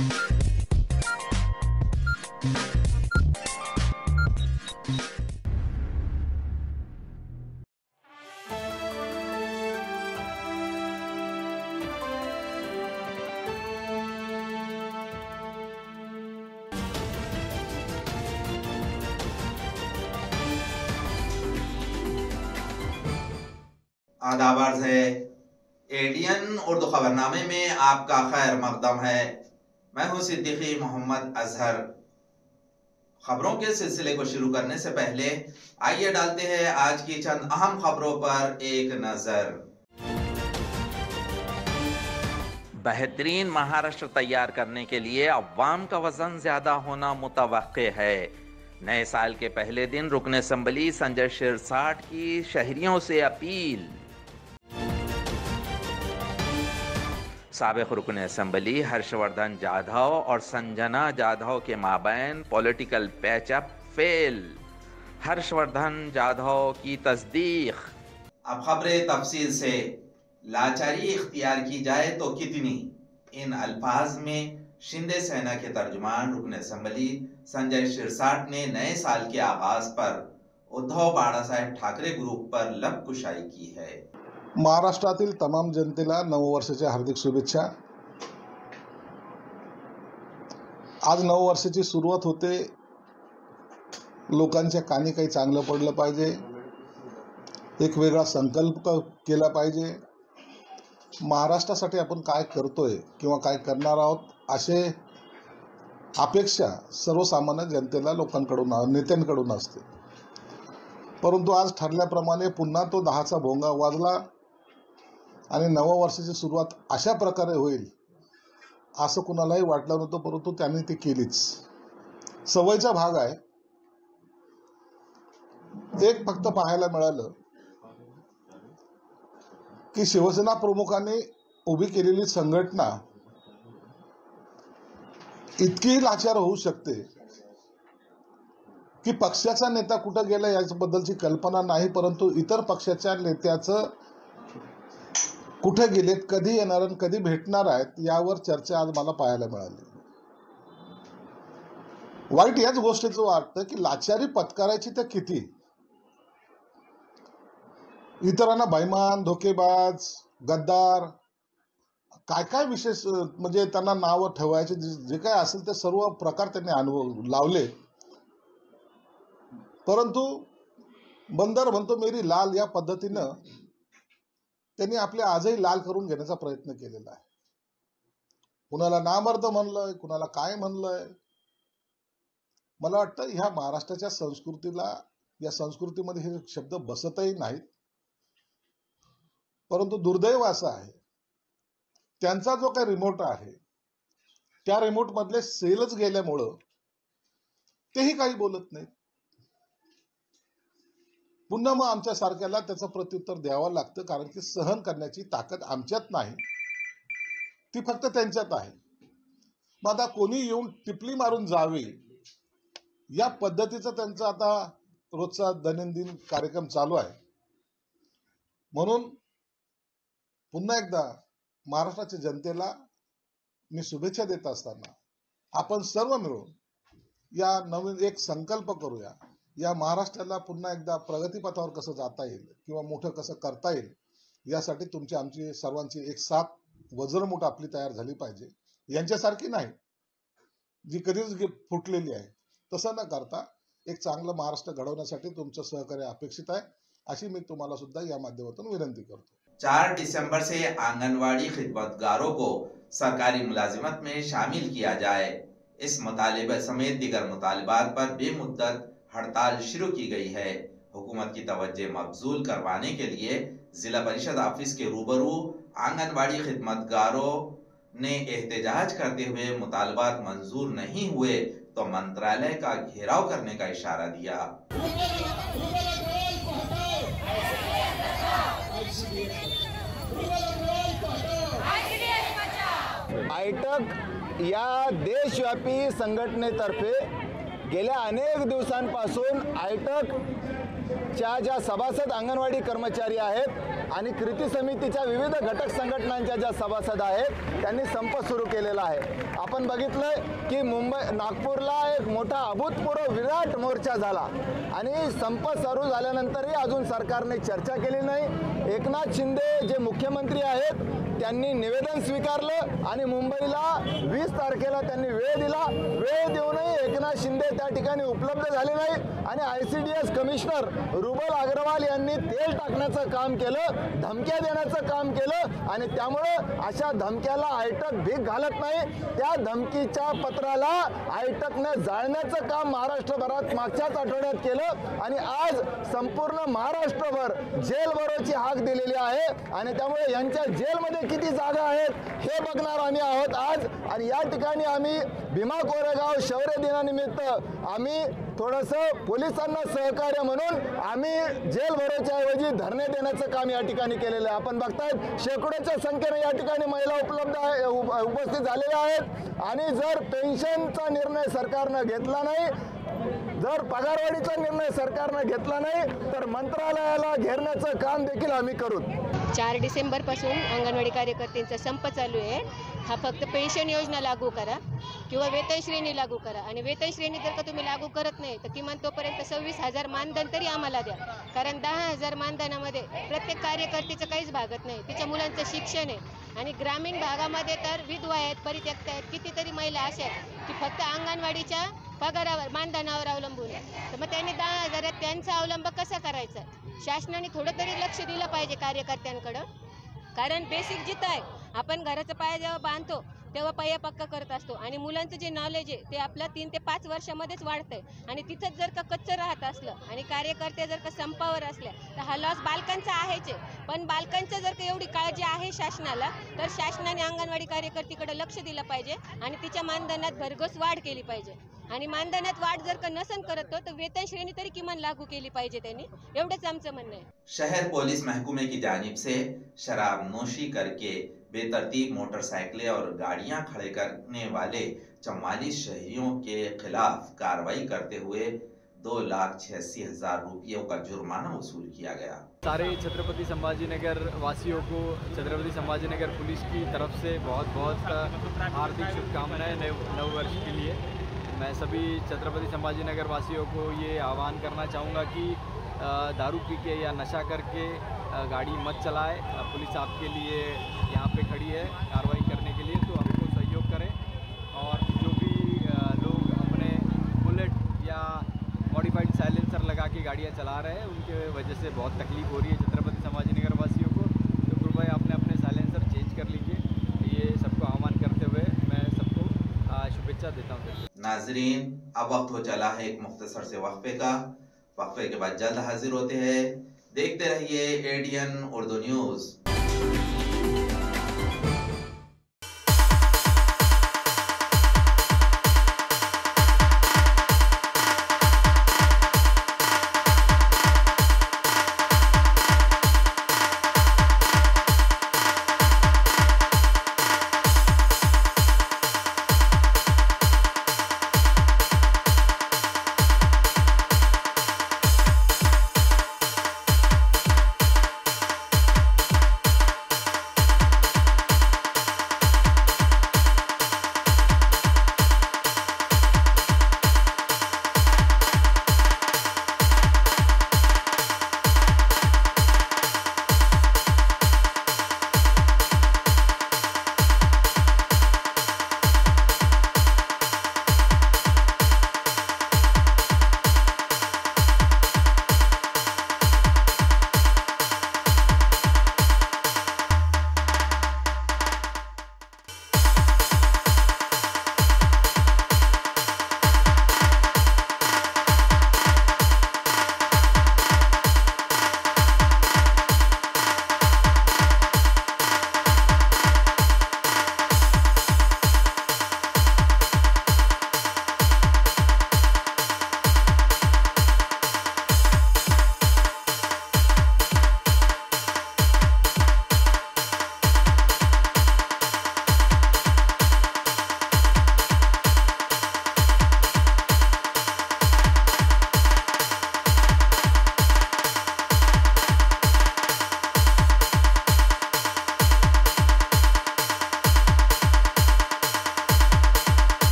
आदाब अर्ज़ है। एडीएन उर्दू खबरनामे में आपका खैर मकदम है। मैं हूं सिद्दीकी मोहम्मद अजहर। खबरों के सिलसिले को शुरू करने से पहले आइए डालते हैं आज की चंद अहम खबरों पर एक नजर। बेहतरीन महाराष्ट्र तैयार करने के लिए अवाम का वजन ज्यादा होना मुतवक्के है। नए साल के पहले दिन रुकन असम्बली संजय शिरसाट की शहरियों से अपील। साबिक रुकन असम्बली हर्षवर्धन जाधव और संजना जाधव के माबैन political patch up fail, Harshvardhan Jadhav की तस्दीक। अब खबरें तफसील से। लाचारी इख्तियार की जाए तो कितनी, इन अल्फाज में शिंदे सेना के तर्जुमान रुकन असम्बली संजय शिरसाट ने नए साल के आगाज पर उद्धव बाळासाहेब ठाकरे ग्रुप पर लबकुशाई की है। महाराष्ट्रातील तमाम जनतेला नववर्षाच्या हार्दिक शुभेच्छा। आज नववर्षाची सुरुवात होते। लोकांच्या कानी काही चांगलं पडलं पाहिजे, एक वेगळा संकल्प केला पाहिजे। महाराष्ट्रासाठी आपण काय करतोय किंवा काय करणार आहोत असे अपेक्षा सर्वसामान्य जनतेला लोकांकडून नेत्यांकडून असते। परंतु आज ठरल्याप्रमाणे पुन्हा तो 10चा भोंगा वाजला आणि नववर्षाची सुरुवात अशा प्रकारे होईल असं कुणालाही वाटलं नव्हतं, परंतु त्यांनी ती केलीच। सवयीचा भाग आहे। एक फक्त पाहायला मिळालं की शिवसेना प्रमुखांनी उभी केलेली संघटना इतकी लाचार होऊ शकते की पक्षाचा नेता कुठं गेला याबद्दलची कल्पना नाही, परंतु इतर पक्षाच्या नेत्याचं कुठे गेलेत, कधी येणार आणि कधी भेटणार आहेत यावर चर्चा आज मला पाहायला मिळाली। वाईट याच गोष्टीचं वाटतं की लाचारी पत्करायची तर किती, इतरांना बैमान, धोकेबाज, गद्दार काय काय विशेष म्हणजे त्यांना नाव ठेवायचे जे काय असेल ते सर्व प्रकार त्यांनी अनुभव लावले। परंतु बंदर म्हणतो मेरी लाल या पद्धतीनं त्यांनी आपले आजही लाल करून घेण्याचा प्रयत्न केलेला आहे। कुणाला नामर्द म्हणलंय, कुणाला काय म्हणलंय। मला वाटतं ह्या महाराष्ट्राच्या संस्कृतीला, या संस्कृतीमध्ये हे शब्द बसतही नाहीत। परंतु दुर्दैव असं आहे त्यांचा जो काही रिमोट आहे त्या रिमोट मधले सेलच गेल्यामुळं तेही काही बोलत नाहीत। पुन्हा मग आमच्या सारख्याला त्याचं प्रत्युत्तर द्यावं लागतं, कारण की सहन करण्याची ताकद आमच्यात नाही, ती फक्त त्यांच्यात आहे। मग आता कोणी येऊन टिपली मारून जावी या पद्धतीचा त्यांचा आता रोजचा दैनंदिन कार्यक्रम चालू आहे। म्हणून पुन्हा एकदा महाराष्ट्राच्या जनतेला मी शुभेच्छा देत असताना आपण सर्व मिळून या नवीन एक संकल्प करूया, या महाराष्ट्राला पुन्हा एकदा प्रगतीपथावर कसं जाता येईल किंवा मोठं कसं करता येईल यासाठी तुमची आमची सर्वांची एक साथ वज्रमुठ आपली तयार झाली पाहिजे। यांच्यासारखी नाही जी कधीच फुटलेली आहे, तसं न करता एक चांगलं महाराष्ट्र घडवण्यासाठी तुमचं सहकार्य अपेक्षित आहे, अशी मी तुम्हाला सुद्धा या माध्यमातून विनंती करतो। 4 दिसंबर से आंगनवाड़ी खिदमतगारों को सरकारी मुलाजिमत में शामिल किया जाए, इस मुतालिबे समेत दीगर मुतालिबात पर बेमुद्दत हड़ताल शुरू की गई है। हुकूमत की तवज्जो मबजूल करवाने के लिए जिला परिषद ऑफिस के रूबरू आंगनवाड़ी खिदमतगारों ने एहतजाज करते हुए मुतालबात मंजूर नहीं हुए तो मंत्रालय का घेराव करने का इशारा दिया। आयटक या देशव्यापी संघटनेतर्फे गेल्या अनेक दिवसांपासून आयटकच्या ज्या सभासद अंगणवाडी कर्मचारी आहेत आणि कृती समितीच्या विविध घटक संघटनांच्या ज्या सभासद आहेत त्यांनी संप सुरू केलेला आहे। आपण बघितलंय की नागपूरला एक मोठा अभूतपूर्व विराट मोर्चा झाला आणि संप सुरू झाल्यानंतरही अजून सरकारने चर्चा केली नाही। एकनाथ शिंदे जे मुख्यमंत्री आहेत त्यांनी निवेदन स्वीकारलं आणि मुंबईला 20 तारखेला त्यांनी वेळ दिला। वेळ देऊनही एकनाथ शिंदे त्या ठिकाणी उपलब्ध झाले नाही आणि ICDS कमिशनर रुबल अग्रवाल यांनी तेल टाकण्याचं काम केलं, धमक्या देण्याचं काम केलं आणि त्यामुळे अशा धमक्याला आयटक भीक घालत नाही। त्या धमकीच्या पत्राला आयटकने जाळण्याचं काम महाराष्ट्रभरात मागच्याच आठवड्यात केलं आणि आज संपूर्ण महाराष्ट्रभर जेल भरोची हाक दिलेली आहे आणि त्यामुळे यांच्या जेलमध्ये किती जागा आहेत हे बघणार आम्ही आहोत आज। आणि या ठिकाणी आम्ही भीमा कोरेगाव शौर्य दिनानिमित्त आम्ही थोडंसं पोलिसांना सहकार्य म्हणून आम्ही जेल भरोच्या ऐवजी धरणे देण्याचं काम या ठिकाणी केलेलं आहे। आपण बघतायत शेकडोच्या संख्येने या ठिकाणी महिला उपस्थित झालेल्या आहेत आणि जर पेन्शनचा निर्णय सरकारनं घेतला नाही, जर पगारवाढीचा निर्णय सरकारनं घेतला नाही तर मंत्रालयाला घेरण्याचं काम देखील आम्ही करू। 4 डिसेंबरपासून अंगणवाडी कार्यकर्त्यांचा संप चालू आहे। हा फक्त पेन्शन योजना लागू करा किंवा वेतन श्रेणी लागू करा आणि वेतन श्रेणी जर का तुम्ही लागू करत नाही तर किमान तोपर्यंत 26,000 मानधन तरी आम्हाला द्या, कारण 10,000 मानधनामध्ये प्रत्येक कार्यकर्त्याचं काहीच भागत नाही। तिच्या मुलांचं शिक्षण आहे आणि ग्रामीण भागामध्ये तर विधवा आहेत, परित्यक्त आहेत, कितीतरी महिला अशा आहेत की फक्त अंगणवाडीच्या पगारावर मानधनावर अवलंबून आहे। तर मग त्यांनी 10,000 त्यांचा अवलंब कसा करायचा? शासनाने थोडं तरी लक्ष दिलं पाहिजे कार्यकर्त्यांकडं, कारण बेसिक जिथं आहे आपण घराचं पाया जेव्हा बांधतो तेव्हा पाया पक्का करत असतो आणि मुलांचं जे नॉलेज आहे ते आपलं 3 ते 5 वर्षामध्येच वाढतंय आणि तिथंच जर का कच्चं राहत असलं आणि कार्यकर्ते जर का संपावर असल्या तर हा लॉस बालकांचा आहेच आहे। पण बालकांचं जर का एवढी काळजी आहे शासनाला तर शासनाने अंगणवाडी कार्यकर्तीकडे लक्ष दिलं पाहिजे आणि तिच्या मानधनात भरघोस वाढ केली पाहिजे आणि मानधनात वाढ जर का नसन करत तो वेतन श्रेणी तरी किमान लागू केली पाहिजे त्यांनी, एवढंच आमचं म्हणणं आहे। शहर पुलिस महकमे की जानिब से शराब नोशी करके बेतरतीब मोटरसाइकिलें और गाड़ियां खड़े करने वाले 44 शहरियों के खिलाफ कार्रवाई करते हुए 2,86,000 रुपयों का जुर्माना वसूल किया गया। सारे छत्रपति संभाजीनगर वासियों को छत्रपति संभाजीनगर पुलिस की तरफ से बहुत बहुत हार्दिक शुभकामनाएं नव वर्ष के लिए। मैं सभी छत्रपति संभाजीनगर वासियों को ये आह्वान करना चाहूँगा कि दारू पी के या नशा करके गाड़ी मत चलाए। पुलिस आपके लिए यहाँ पे खड़ी है कार्रवाई करने के लिए, तो हमको सहयोग करें और जो भी लोग अपने बुलेट या मॉडिफाइड साइलेंसर लगा के गाड़ियाँ चला रहे हैं उनके वजह से बहुत तकलीफ हो रही है छत्रपति संभाजीनगर वासियों को, तो कृपया अपने साइलेंसर चेंज कर लीजिए। ये सबको आह्वान करते हुए मैं सबको शुभेच्छा देता हूँ। नाजरीन, अब वक्त हो चला है एक मुख्तसर से वक्फे का। वक्फे के बाद जल्द हाजिर होते हैं। देखते रहिए ADN उर्दू न्यूज़।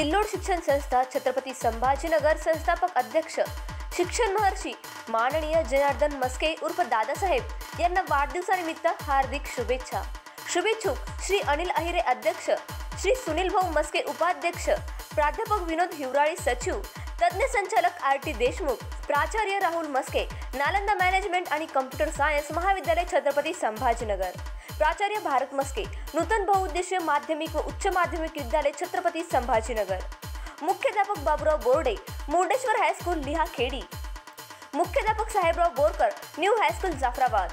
सिल्लोड शिक्षण संस्था छत्रपती संभाजीनगर संस्थापक अध्यक्ष शिक्षण महर्षी माननीय जनार्दन मस्के उर्फ दादासाहेब यांना वाढदिवसानिमित्त हार्दिक शुभेच्छा। शुभेच्छुक श्री अनिल अहिरे अध्यक्ष, श्री सुनील भाऊ मस्के उपाध्यक्ष, प्राध्यापक विनोद हिवराळी सचिव, तज्ञ संचालक RT देशमुख, प्राचार्य राहुल मस्के, नालंदा मॅनेजमेंट आणि कम्प्युटर सायन्स महाविद्यालय छत्रपती संभाजीनगर, प्राचार्य भारत मस्के, नूतन बहुउद्देशीय माध्यमिक व उच्च माध्यमिक विद्यालय छत्रपती संभाजीनगर, मुख्याध्यापक बाबूराव बोर्डे, मुर्डेश्वर हायस्कूल लिहा खेडी, मुख्याध्यापक साहेबराव बोरकर, न्यू हायस्कूल जाफराबाद,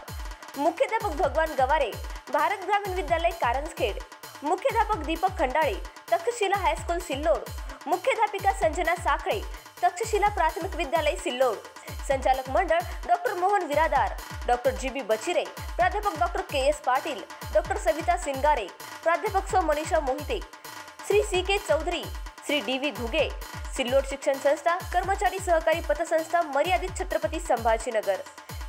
मुख्याध्यापक भगवान गवारे, भारत ग्रामीण विद्यालय कारंजखेड, मुख्याध्यापक दीपक खंडाळे, तक्षशिला हायस्कूल सिल्लोड, मुख्याध्यापिका संजना साखळे, तक्षशिला प्राथमिक विद्यालय सिल्लोड, संचालक मंडळ doctor Mohan Viradar, doctor GB Bachire, प्राध्यापक doctor KS Patil, doctor Savita Singare, प्राध्यापक सौ मनीषा मोहिते, श्री CK चौधरी, श्री DV घुगे, सिल्लोड शिक्षण संस्था कर्मचारी सहकारी पतसंस्था मर्यादित छत्रपती संभाजीनगर,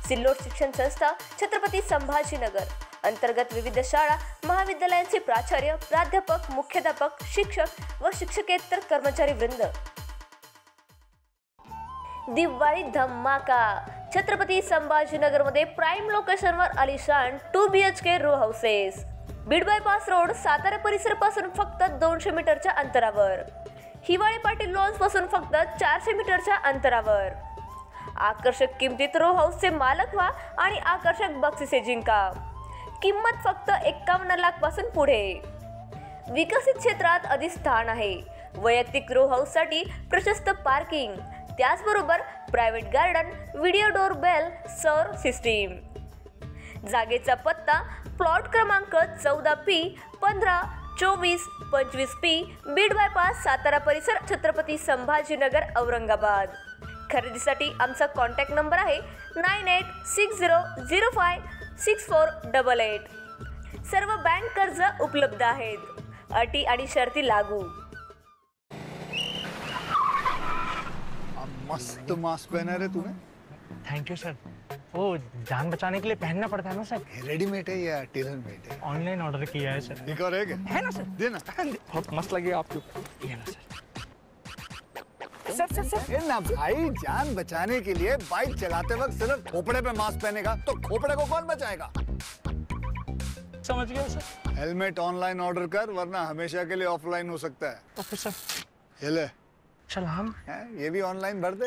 सिल्लोड शिक्षण संस्था छत्रपती संभाजीनगर अंतर्गत विविध शाळा महाविद्यालयांचे प्राचार्य, प्राध्यापक, मुख्याध्यापक, शिक्षक व शिक्षकेतर कर्मचारी वृंद। दिवाळी धमाका छत्रपती संभाजीनगर मध्ये प्राइम लोकेशनवर आलिशान 2 BHK row houses, Beed bypass road, Satara परिसर पासून फक्त 200 मीटरच्या अंतरावर, हिवाळे पाटील लॉन्स पासून फक्त 400 मीटरच्या अंतरावर। आकर्षक किमतीत रो हाऊसचे मालक व्हा आणि आकर्षक बक्षिसे जिंका। किंमत फक्त 51 लाख पासून पुढे। विकसित क्षेत्रात अधिष्ठान आहे। वैयक्तिक रो हाऊस साठी प्रशस्त पार्किंग, त्याचबरोबर private garden, video door bell, सौर सिस्टीम। जागेचा पत्ता प्लॉट क्रमांक 14P 15 24 25P Beed bypass Satara परिसर छत्रपती संभाजीनगर औरंगाबाद। खरेदीसाठी आमचा कॉन्टॅक्ट नंबर आहे 9860056488। सर्व बँक कर्ज उपलब्ध आहेत, अटी आणि शर्ती लागू। मस्त मास्क पहना रे तूने। Thank you sir. वो जान बचाने के लिए पहनना पड़ता है ना सर। रेडीमेड है या टेलर मेड है? ऑनलाइन ऑर्डर किया है सर। एक और है क्या? है ना सर। देना। बहुत मस्त लगे आपको। ये ना सर। सर ना भाई, जान बचाने के लिए बाइक चलाते वक्त सिर्फ खोपड़े पे मास्क पहनेगा तो खोपड़े को कौन बचाएगा? समझ गया सर। हेलमेट ऑनलाइन ऑर्डर कर, वरना हमेशा के लिए ऑफलाइन हो सकता है। Okay sir. ये ले सलाम। ये भी ऑनलाइन भर दे।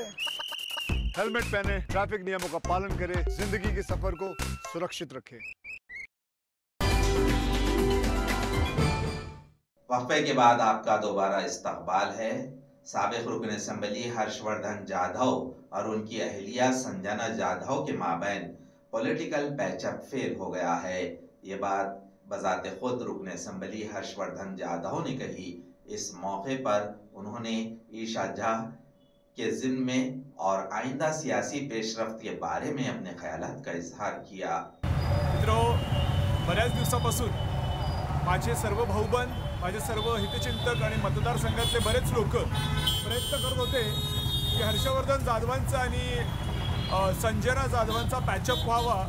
हेलमेट पहने, ट्रैफिक नियमों का पालन करे, जिंदगी के सफर को सुरक्षित रखे। वक्फे के बाद आपका दोबारा इस्तकबाल है। साबिक रुकन असेंबली हर्षवर्धन जाधव और उनकी अहलिया संजना जाधव के माबैन पॉलिटिकल पैचअप फेल हो गया है। ये बात बजाते खुद रुकन असेंबली हर्षवर्धन जाधव ने कही। इस मौके पर उन्होंने ईशा जह के जिम्मे और आइंदा सियासी पेशरफ्त के बारे में अपने ख्यालात का इजहार किया। मित्रों, बऱ्याच दिवसापासून माझे सर्व भाऊबंद, माझे सर्व हितचिंतक आणि मतदारसंघातले बरेच लोक प्रयत्न करत होते की हर्षवर्धन जाधवांचा आणि संजना जाधवांचा पॅचअप व्हावा,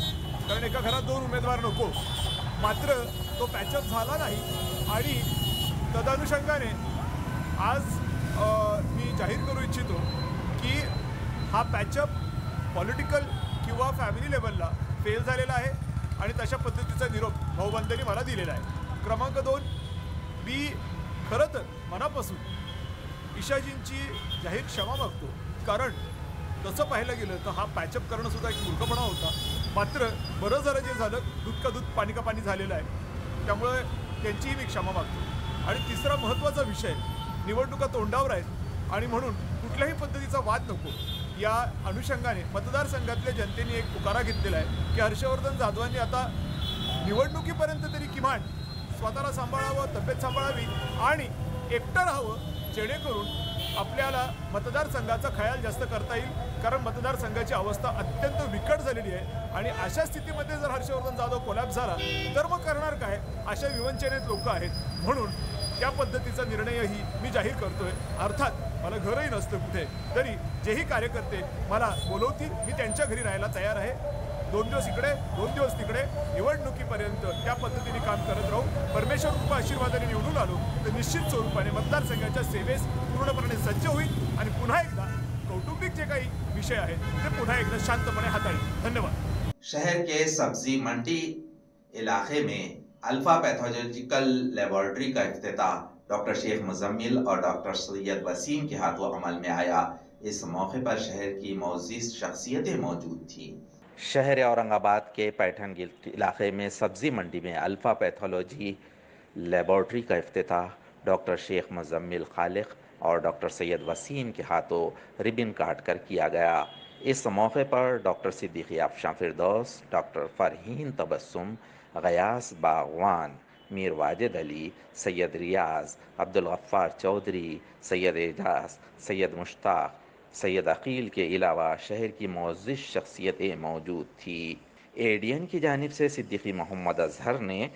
कारण एका घरात 2 उमेदवार नको। मात्र तो पॅचअप झाला नाही आणि तदनुषंगाने आज मी जाहीर करू इच्छितो की हा पॅचअप पॉलिटिकल किंवा फॅमिली लेवलला फेल झालेला आहे आणि तशा पद्धतीचा निरोप भाऊबंदांनी मला दिलेला आहे। क्रमांक 2, मी खरं तर मनापासून ईशाजींची जाहीर क्षमा मागतो, कारण तसं पाहायला गेलं तर हा पॅचअप करणं सुद्धा एक मूर्खपणा होता। मात्र बरं जरा जे झालं, दूध का दूध पाणी का पाणी झालेलं आहे, त्यामुळे त्यांचीही मी क्षमा मागतो। आणि तिसरा महत्त्वाचा विषय, निवडणुका तोंडावर आहेत आणि म्हणून कुठल्याही पद्धतीचा वाद नको, या अनुषंगाने मतदारसंघातल्या जनतेने एक पुकारा घेतलेला आहे की हर्षवर्धन जाधवांनी आता निवडणुकीपर्यंत तरी किमान स्वतःला सांभाळावं, तब्येत सांभाळावी आणि एकटं राहावं, जेणेकरून आपल्याला मतदारसंघाचा खयाल जास्त करता येईल। कारण मतदारसंघाची अवस्था अत्यंत बिकट झालेली आहे आणि अशा स्थितीमध्ये जर हर्षवर्धन जाधव कोलॅप्स झाला तर मग करणार काय, अशा विवंचनेत लोक आहेत। म्हणून त्या पद्धतीचा निर्णयही मी जाहीर करतोय। अर्थात मला घरही नसतं कुठे, तरी जेही कार्यकर्ते मला बोलवतील मी त्यांच्या घरी राहायला तयार आहे। 2 दिवस इकडे 2 दिवस तिकडे निवडणुकीपर्यंत त्या पद्धतीने काम करत राहू. परमेश्वर कृपा आशीर्वादाने निवडून आलो तर निश्चित स्वरूपाने मतदारसंघाच्या सेवेस पूर्णपणे सज्ज होईल आणि पुन्हा एकदा कौटुंबिक जे काही विषय आहेत ते पुन्हा एकदा शांतपणे हाताळेल. धन्यवाद. शहर के सब्जी मंडी इलाके में अल्फा पैथोलॉजिकल लेबोरेटरी का इफ्तिताह डॉक्टर शेख मुजम्मिल और डॉक्टर सैयद वसीम के हाथों अमल में आया. इस मौके पर शहर की मौजूद शख्सियतें मौजूद थी. शहर औरंगाबाद के पैठन इलाके में सब्जी मंडी में अल्फा पैथोलॉजी लेबोरेटरी का इफ्तिताह डॉक्टर शेख मुजम्मिल खालिक और डॉक्टर सैयद वसीम के हाथों रिबन काट कर किया गया. इस मौके पर डॉक्टर सिद्दीकी अफशां फिरदौस, डॉक्टर फरहीन तबस्सुम, गयास बागवान, मीर वाजिद अली, सैयद रियाज, अब्दुल गफ्फार चौधरी, सैयद एजाज, सैयद मुश्ताक, सैयद अकील के अलावा शहर की मौजूद शख्सियतें मौजूद थी. एडीएन की जानिब से सिद्दीकी मोहम्मद अजहर ने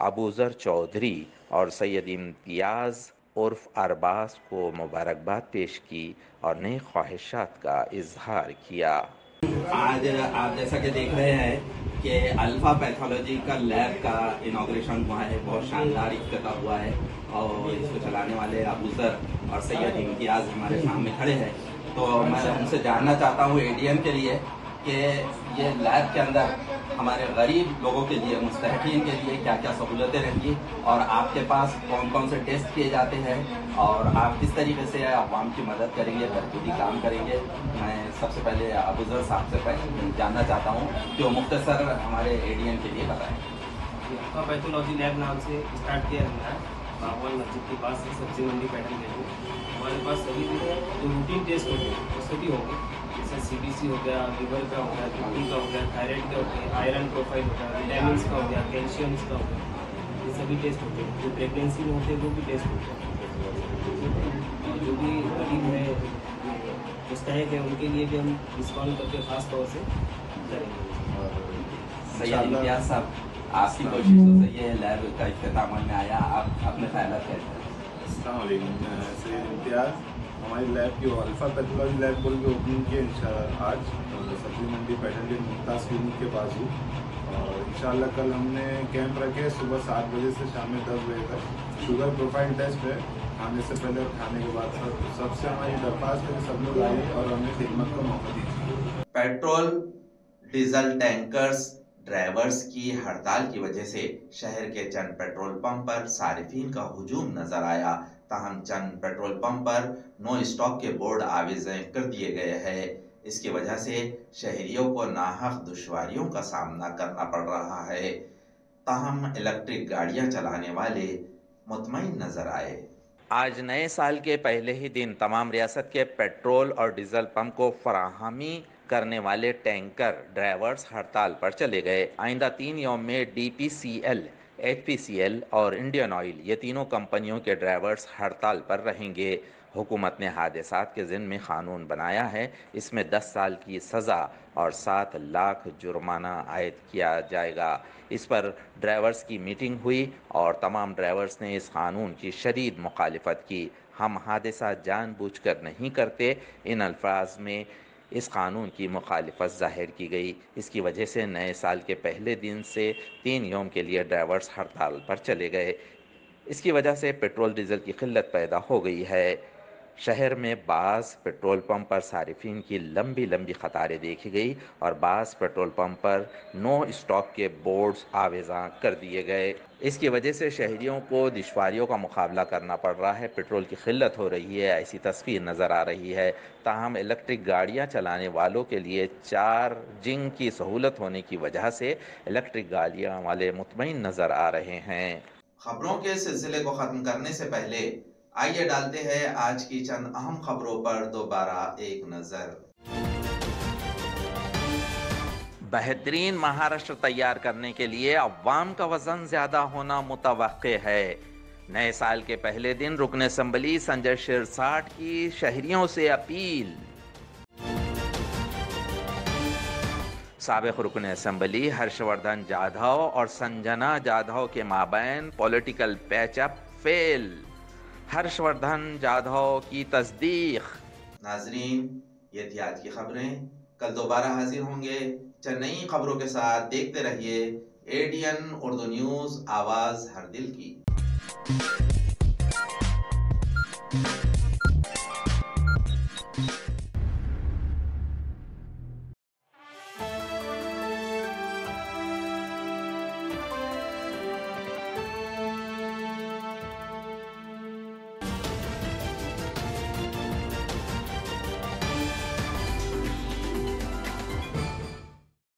अबूजर चौधरी और सैयद इम्तियाज़ उर्फ अरबाज को मुबारकबाद पेश की और नई ख्वाहिशात का इजहार किया. आज आप जैसा कि देख रहे हैं कि अल्फा पैथोलॉजी का लैब का इनॉग्रेशन हुआ है. बहुत शानदार इफ्तिताह हुआ है और इसको चलाने वाले अबूजर और सैयद इम्तियाज़ हमारे सामने खड़े हैं. तो मैं उनसे जानना चाहता हूँ एडीएन के लिए कि ये लैब के अंदर हमारे गरीब लोगों के लिए, मुस्तहकीन के लिए क्या क्या सहूलतें रहेंगी और आपके पास कौन कौन से टेस्ट किए जाते हैं और आप किस तरीके से आवाम की मदद करेंगे, तरक्की काम करेंगे. मैं सबसे पहले अबूजर साहब से जानना चाहता हूँ कि वो मुख्तसर हमारे एडीएन के लिए बताएं. अल्फा पैथोलॉजी लैब नाम से स्टार्ट किया गया है बागवान मस्जिद के पास से सब्जी मंडी पैटर्न में. हमारे पास सभी जो रूटीन टेस्ट होते हैं वो सभी होंगे, जैसे सीबीसी हो गया, लीवर का हो गया, किडनी का हो गया, थायराइड का हो गया, आयरन प्रोफाइल हो गया, विटामिन्स का हो गया, कैल्शियम्स का हो गया. ये सभी टेस्ट होते हैं. जो प्रेगनेंसी में होते हैं वो भी टेस्ट होते हैं. जो भी गरीब है, मुस्तहिक है, उनके लिए भी हम डिस्काउंट करके खास तौर से करेंगे. सैयद इम्तियाज़ साहब, आपकी कोशिशों से ये लैब का इख्तिताम में आया, आप अपने ख्यालात कहते हैं. अस्सलाम वालेकुम. सैयद इम्तियाज़, हमारी लैब की अल्फा पैथोलॉजी लैब बोल के ओपनिंग की आज सब्जी मंडी पैटर्न के मुमताज़ क्लिनिक के बाजू. और इंशाल्लाह कल हमने कैंप रखे सुबह 7 बजे से शाम में 10 बजे तक. शुगर प्रोफाइल टेस्ट है खाने से पहले और खाने के बाद. सबसे हमारी दरख्वास्त है कि सब लोग आइए और हमें खिदमत का मौका दीजिए. पेट्रोल डीजल टैंकर्स ड्राइवर्स की हड़ताल की वजह से शहर के चंद पेट्रोल पंप पर सारिफीन का हुजूम नजर आया. ताहम चंद पेट्रोल पंप पर नो स्टॉक के बोर्ड आवेज़ कर दिए गए हैं. इसकी वजह से शहरियों को नाहक दुश्वारियों का सामना करना पड़ रहा है. ताहम इलेक्ट्रिक गाड़ियां चलाने वाले मुतमईन नजर आए. आज नए साल के पहले ही दिन तमाम रियासत के पेट्रोल और डीजल पंप को फराहमी करने वाले टैंकर ड्राइवर्स हड़ताल पर चले गए. आइंदा 3 यौम में DPCL, HPCL और इंडियन ऑयल ये तीनों कंपनियों के ड्राइवर्स हड़ताल पर रहेंगे. हुकूमत ने हादसात के ज़िम्मे कानून बनाया है. इसमें 10 साल की सज़ा और 7 लाख जुर्माना आयद किया जाएगा. इस पर ड्राइवर्स की मीटिंग हुई और तमाम ड्राइवर्स ने इस कानून की शदीद मुखालिफत की. हम हादसा जानबूझकर नहीं करते, इन अल्फाज में इस कानून की मुखालिफत जाहिर की गई. इसकी वजह से नए साल के पहले दिन से 3 यौम के लिए ड्राइवर्स हड़ताल पर चले गए. इसकी वजह से पेट्रोल डीजल की किल्लत पैदा हो गई है. शहर में बाज़ पेट्रोल पंप पर सारिफीन की लंबी लंबी कतारें देखी गई और बाज़ पेट्रोल पंप पर नो स्टॉक के बोर्ड्स आवेज़ां कर दिए गए. इसकी वजह से शहरियों को दुश्वारियों का मुकाबला करना पड़ रहा है. पेट्रोल की किल्लत हो रही है, ऐसी तस्वीर नज़र आ रही है. ताहम इलेक्ट्रिक गाड़ियां चलाने वालों के लिए चार्जिंग की सहूलत होने की वजह से इलेक्ट्रिक गाड़ियां वाले मुतमईन नज़र आ रहे हैं. खबरों के सिलसिले को ख़त्म करने से पहले आइए डालते हैं आज की चंद अहम खबरों पर दोबारा एक नजर. बेहतरीन महाराष्ट्र तैयार करने के लिए अवाम का वजन ज्यादा होना मुतवक्के है. नए साल के पहले दिन रुकन असम्बली संजय शिरसाट की शहरियों से अपील. साबिक रुकन असम्बली हर्षवर्धन जाधव और संजना जाधव के माबैन political patch up fail. Harshvardhan Jadhav की तस्दीक. नाजरीन, ये थी आज की खबरें. कल दोबारा हाजिर होंगे चंद नई खबरों के साथ। देखते रहिए ATN उर्दू न्यूज़, आवाज़ हर दिल की।